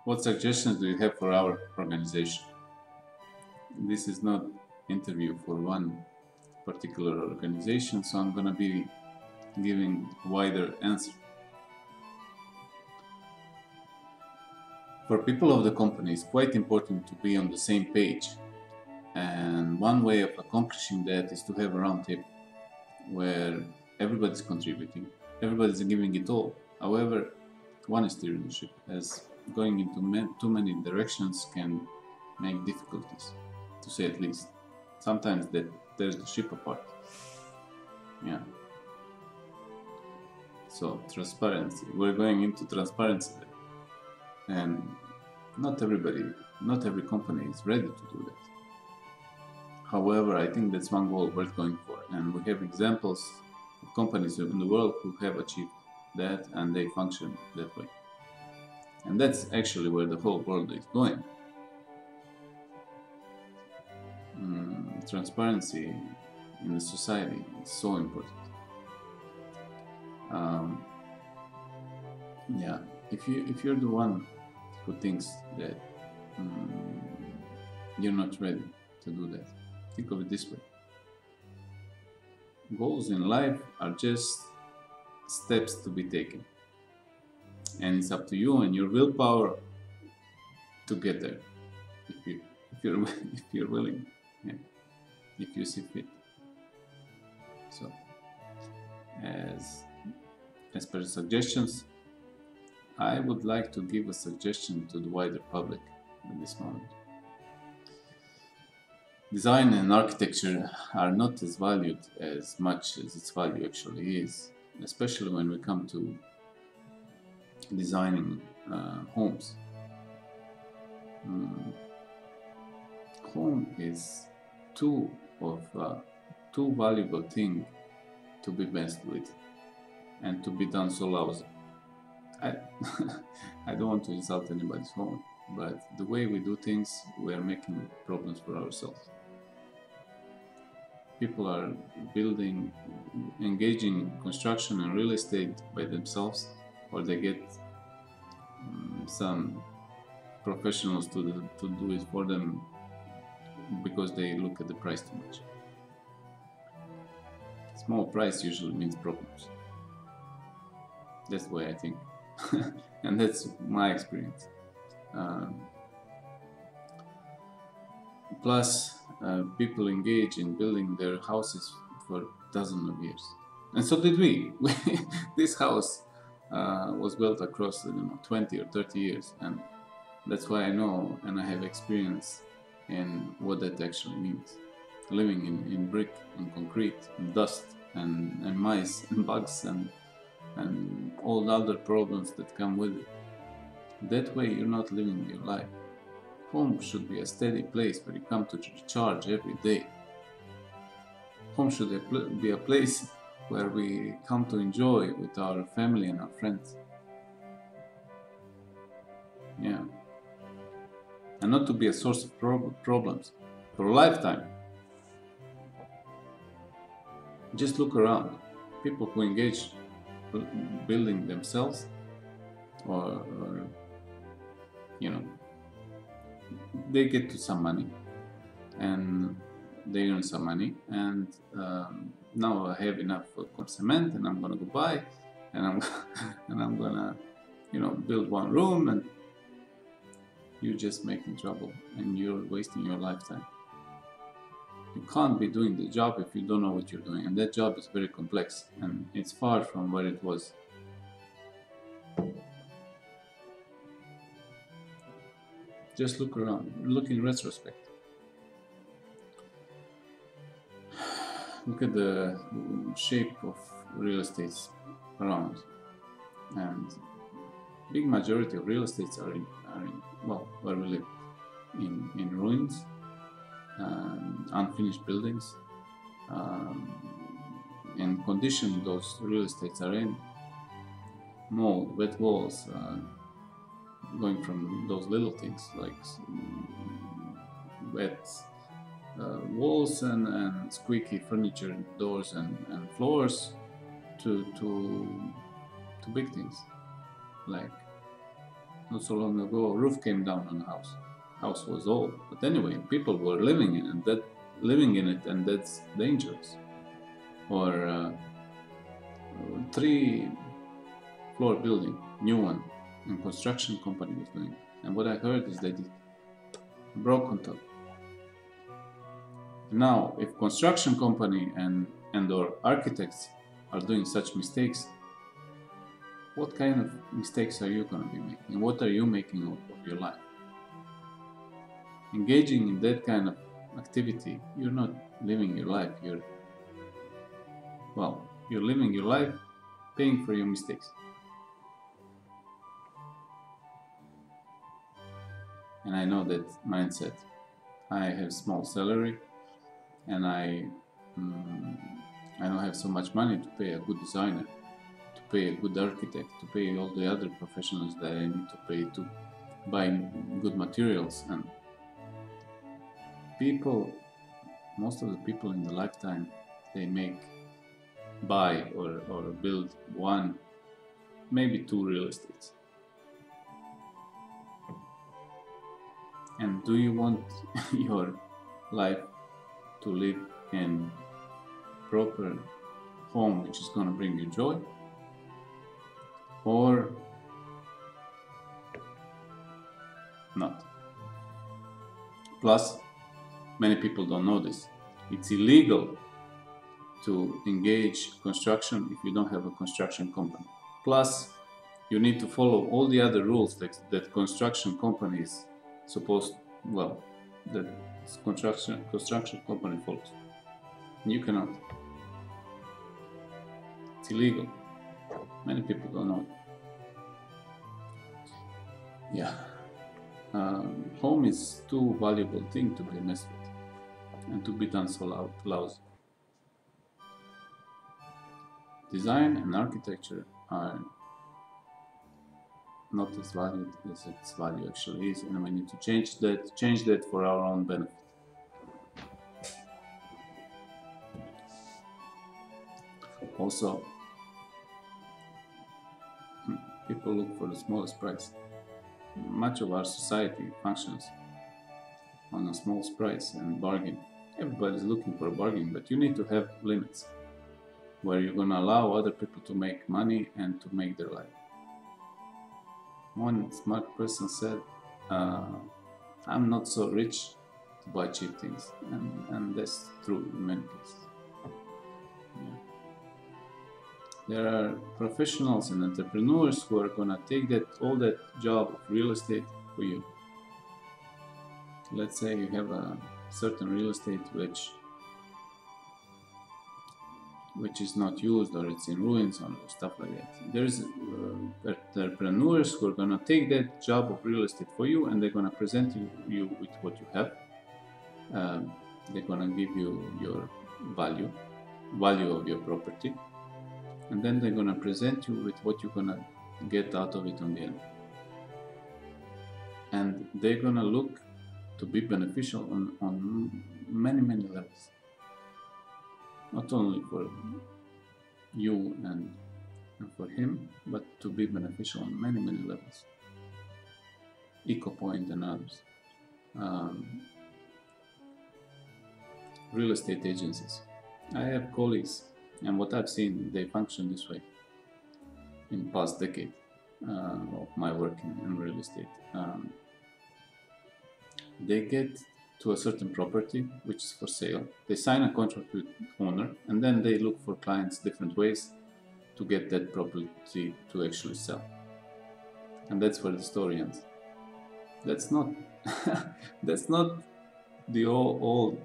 What suggestions do you have for our organization? This is not interview for one particular organization, so I'm gonna be giving a wider answer. For people of the company, it's quite important to be on the same page, and one way of accomplishing that is to have a round table where everybody's contributing, everybody's giving it all. However, one is steering the ship, as going into too many directions can make difficulties, to say at least. Sometimes that tears the ship apart. Yeah. So transparency. We're going into transparency, and not every company is ready to do that. However, I think that's one goal worth going for, and we have examples of companies in the world who have achieved that, and they function that way. And that's actually where the whole world is going. Transparency in the society is so important. Yeah, if you're the one who thinks that you're not ready to do that, think of it this way. Goals in life are just steps to be taken, and it's up to you and your willpower to get there, if you're willing, yeah, if you see fit. So, as per suggestions, I would like to give a suggestion to the wider public at this moment. Design and architecture are not as valued as much as its value actually is, especially when we come to designing homes. Home is too valuable thing to be messed with and to be done so lousy. I don't want to insult anybody's home, but the way we do things, we are making problems for ourselves. People are engaging in construction and real estate by themselves, or they get some professionals to do it for them because they look at the price too much. Small price usually means problems. That's the way I think. And that's my experience. Plus, people engage in building their houses for dozens of years. And so did we. This house was built across 20 or 30 years. And that's why I know and I have experience in what that actually means. Living in brick and concrete and dust and mice and bugs and all the other problems that come with it. That way you're not living your life. Home should be a steady place where you come to recharge every day. Home should be a place where we come to enjoy with our family and our friends. Yeah. And not to be a source of problems for a lifetime. Just look around. People who engage building themselves or they get to some money and they earn some money, and now I have enough cement and I'm gonna go buy and I'm gonna build one room, and you're just making trouble and you're wasting your lifetime. You can't be doing the job if you don't know what you're doing, and that job is very complex and it's far from where it was. Just look around, look in retrospect. Look at the shape of real estates around, and big majority of real estates are in where we live, in ruins, unfinished buildings, and condition those real estates are in, mold, wet walls, going from those little things like wet walls and squeaky furniture, doors and floors, to big things like not so long ago, a roof came down on a house. House was old, but anyway, people were living in it. And that's dangerous. Or 3-floor building, new one, and construction company was doing it. And what I heard is that it broke on top. Now, if construction company and or architects are doing such mistakes, what kind of mistakes are you going to be making? What are you making of your life? Engaging in that kind of activity, you're not living your life. You're living your life paying for your mistakes. And I know that mindset. I have small salary, and I don't have so much money to pay a good designer, to pay a good architect, to pay all the other professionals that I need to pay, to buy good materials. And most of the people in the lifetime, they buy or build 1, maybe 2 real estates. And do you want your life to live in proper home which is going to bring you joy, or not? Plus, many people don't know this. It's illegal to engage construction if you don't have a construction company. Plus, you need to follow all the other rules that construction companies that construction company follows. You cannot. It's illegal. Many people don't know. Yeah. Home is too valuable thing to be messed with and to be done so lousy. Design and architecture are not as valued as its value actually is, and we need to change that for our own benefit. Also, people look for the smallest price. Much of our society functions on a small price and bargain. Everybody's looking for a bargain, but you need to have limits where you're going to allow other people to make money and to make their life. One smart person said, I'm not so rich to buy cheap things, and that's true in many cases. Yeah. There are professionals and entrepreneurs who are going to take all that job of real estate for you. Let's say you have a certain real estate which is not used, or it's in ruins, or stuff like that. There's entrepreneurs who are going to take that job of real estate for you, and they're going to present you with what you have. They're going to give you your value of your property, and then they're going to present you with what you're going to get out of it on the end. And they're going to look to be beneficial on many, many levels. Not only for you and for him, but to be beneficial on many, many levels. EcoPoint and others. Real estate agencies. I have colleagues, and what I've seen, they function this way in the past decade of my work in real estate. They get to a certain property which is for sale. They sign a contract with owner, and then they look for clients different ways to get that property to actually sell. And that's where the story ends. That's not that's not the all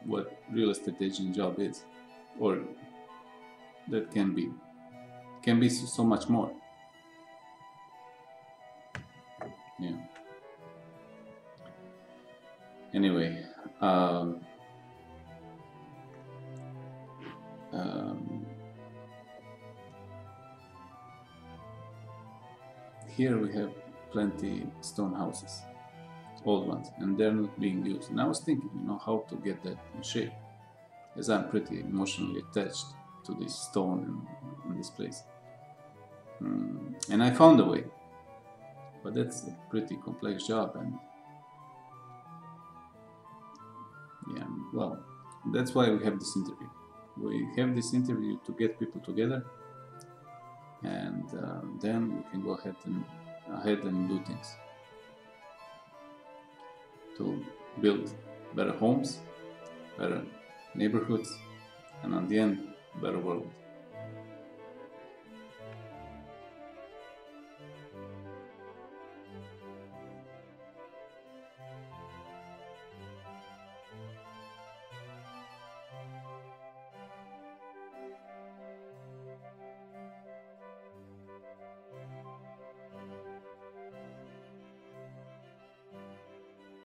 what real estate agent job is, or that can be so much more. Yeah. Anyway, here we have plenty stone houses, old ones, and they're not being used. And I was thinking, how to get that in shape, as I'm pretty emotionally attached to this stone and this place. And I found a way. But that's a pretty complex job, and yeah, well, that's why we have this interview. We have this interview to get people together, and then we can go ahead and do things to build better homes, better neighborhoods, and at the end, better world.